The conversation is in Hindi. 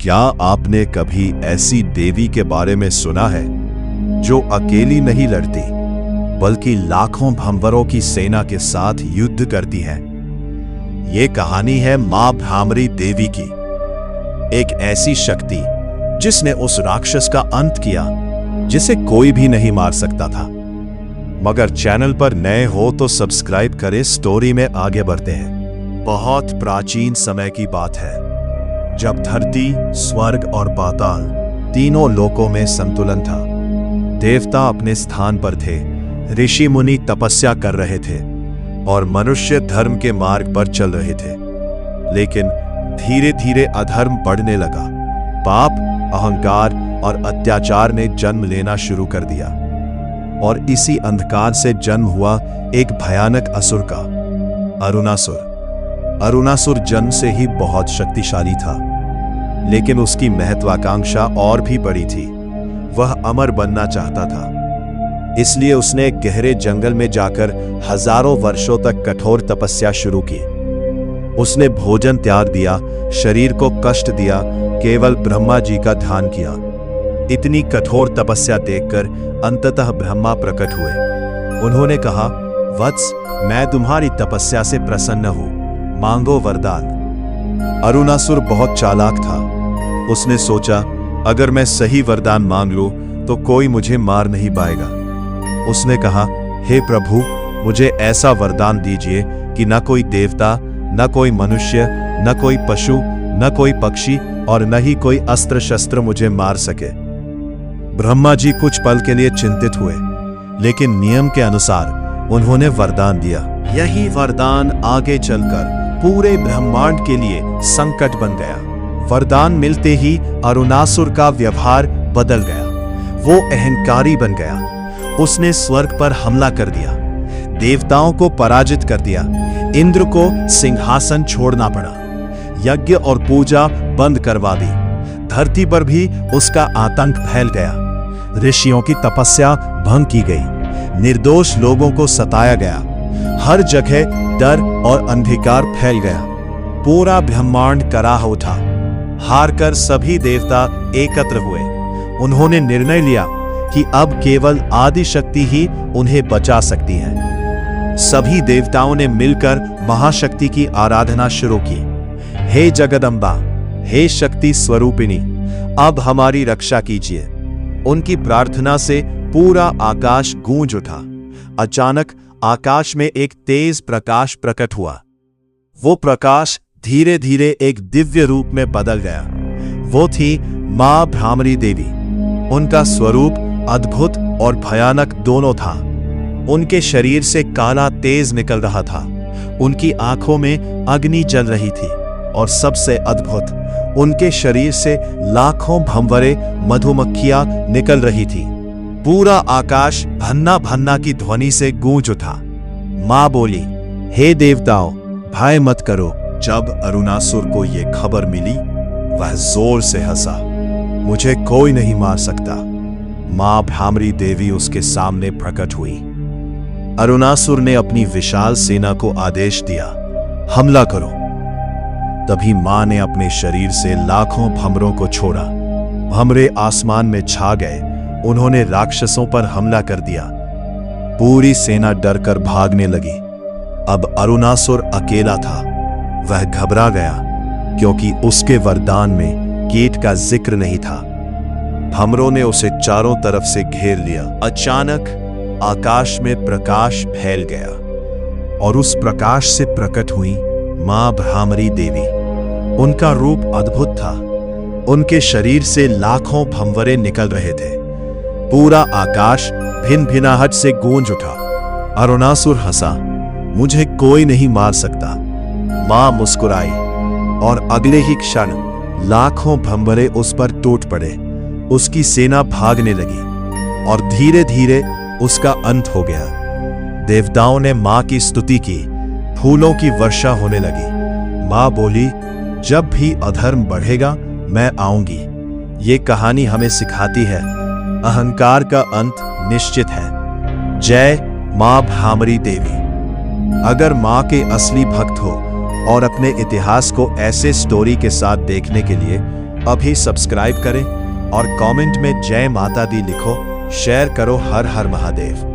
क्या आपने कभी ऐसी देवी के बारे में सुना है जो अकेली नहीं लड़ती बल्कि लाखों भंवरों की सेना के साथ युद्ध करती है? ये कहानी है मां भ्रामरी देवी की, एक ऐसी शक्ति जिसने उस राक्षस का अंत किया जिसे कोई भी नहीं मार सकता था। मगर चैनल पर नए हो तो सब्सक्राइब करें। स्टोरी में आगे बढ़ते हैं। बहुत प्राचीन समय की बात है जब धरती, स्वर्ग और पाताल तीनों लोकों में संतुलन था। देवता अपने स्थान पर थे, ऋषि मुनि तपस्या कर रहे थे और मनुष्य धर्म के मार्ग पर चल रहे थे। लेकिन धीरे धीरे अधर्म बढ़ने लगा। पाप, अहंकार और अत्याचार ने जन्म लेना शुरू कर दिया और इसी अंधकार से जन्म हुआ एक भयानक असुर का, अरुणासुर। अरुणासुर जन्म से ही बहुत शक्तिशाली था, लेकिन उसकी महत्वाकांक्षा और भी बड़ी थी। वह अमर बनना चाहता था, इसलिए उसने गहरे जंगल में जाकर हजारों वर्षों तक कठोर तपस्या शुरू की। उसने भोजन त्याग दिया, शरीर को कष्ट दिया, केवल ब्रह्मा जी का ध्यान किया। इतनी कठोर तपस्या देखकर अंततः ब्रह्मा प्रकट हुए। उन्होंने कहा, वत्स, मैं तुम्हारी तपस्या से प्रसन्न हूं, मांगो वरदान। अरुणासुर बहुत चालाक था। उसने सोचा, अगर मैं सही वरदान मांग लूं तो कोई मुझे मार नहीं पाएगा। उसने कहा, हे प्रभु, मुझे ऐसा वरदान दीजिए कि न कोई देवता, न कोई मनुष्य, न कोई पशु, न कोई पक्षी और न ही कोई अस्त्र शस्त्र मुझे मार सके। ब्रह्मा जी कुछ पल के लिए चिंतित हुए, लेकिन नियम के अनुसार उन्होंने वरदान दिया। यही वरदान आगे चलकर पूरे ब्रह्मांड के लिए संकट बन गया। वरदान मिलते ही अरुणासुर का व्यवहार बदल गया। वो अहंकारी बन गया। उसने स्वर्ग पर हमला कर दिया, देवताओं को पराजित कर दिया। इंद्र को सिंहासन छोड़ना पड़ा, यज्ञ और पूजा बंद करवा दी। धरती पर भी उसका आतंक फैल गया। ऋषियों की तपस्या भंग की गई, निर्दोष लोगों को सताया गया। हर जगह डर और अंधकार फैल गया। पूरा ब्रह्मांड कराह उठा। हारकर सभी देवता एकत्र हुए। उन्होंने निर्णय लिया कि अब केवल आदि शक्ति ही उन्हें बचा सकती है। सभी देवताओं ने मिलकर महाशक्ति की आराधना शुरू की। हे जगदम्बा, हे शक्ति स्वरूपिणी, अब हमारी रक्षा कीजिए। उनकी प्रार्थना से पूरा आकाश गूंज उठा। अचानक आकाश में एक तेज प्रकाश प्रकट हुआ। वो प्रकाश धीरे धीरे एक दिव्य रूप में बदल गया। वो थी मां भ्रामरी देवी। उनका स्वरूप अद्भुत और भयानक दोनों था। उनके शरीर से काला तेज निकल रहा था। उनकी आंखों में अग्नि जल रही थी और सबसे अद्भुत, उनके शरीर से लाखों भंवरे मधुमक्खियां निकल रही थी। पूरा आकाश भन्ना भन्ना की ध्वनि से गूंज उठा। मां बोली, हे देवताओं, भय मत करो। जब अरुणासुर को यह खबर मिली, वह जोर से हंसा। मुझे कोई नहीं मार सकता। मां भ्रामरी देवी उसके सामने प्रकट हुई। अरुणासुर ने अपनी विशाल सेना को आदेश दिया, हमला करो। तभी मां ने अपने शरीर से लाखों भंवरों को छोड़ा। भंवरे आसमान में छा गए। उन्होंने राक्षसों पर हमला कर दिया। पूरी सेना डरकर भागने लगी। अब अरुणासुर अकेला था। वह घबरा गया क्योंकि उसके वरदान में कीट का जिक्र नहीं था। भंवरों ने उसे चारों तरफ से घेर लिया। अचानक आकाश में प्रकाश फैल गया और उस प्रकाश से प्रकट हुई मां भ्रामरी देवी। उनका रूप अद्भुत था। उनके शरीर से लाखों भंवरे निकल रहे थे। पूरा आकाश भिन-भिनाहट से गूंज उठा। अरुणासुर हंसा, मुझे कोई नहीं मार सकता। मां मुस्कुराई और अगले ही क्षण लाखों भंवरे उस पर टूट पड़े। उसकी सेना भागने लगी और धीरे धीरे उसका अंत हो गया। देवताओं ने मां की स्तुति की। फूलों की वर्षा होने लगी। मां बोली, जब भी अधर्म बढ़ेगा मैं आऊंगी। ये कहानी हमें सिखाती है, अहंकार का अंत निश्चित है। जय मां भ्रामरी देवी। अगर मां के असली भक्त हो और अपने इतिहास को ऐसे स्टोरी के साथ देखने के लिए अभी सब्सक्राइब करें और कमेंट में जय माता दी लिखो। शेयर करो। हर हर महादेव।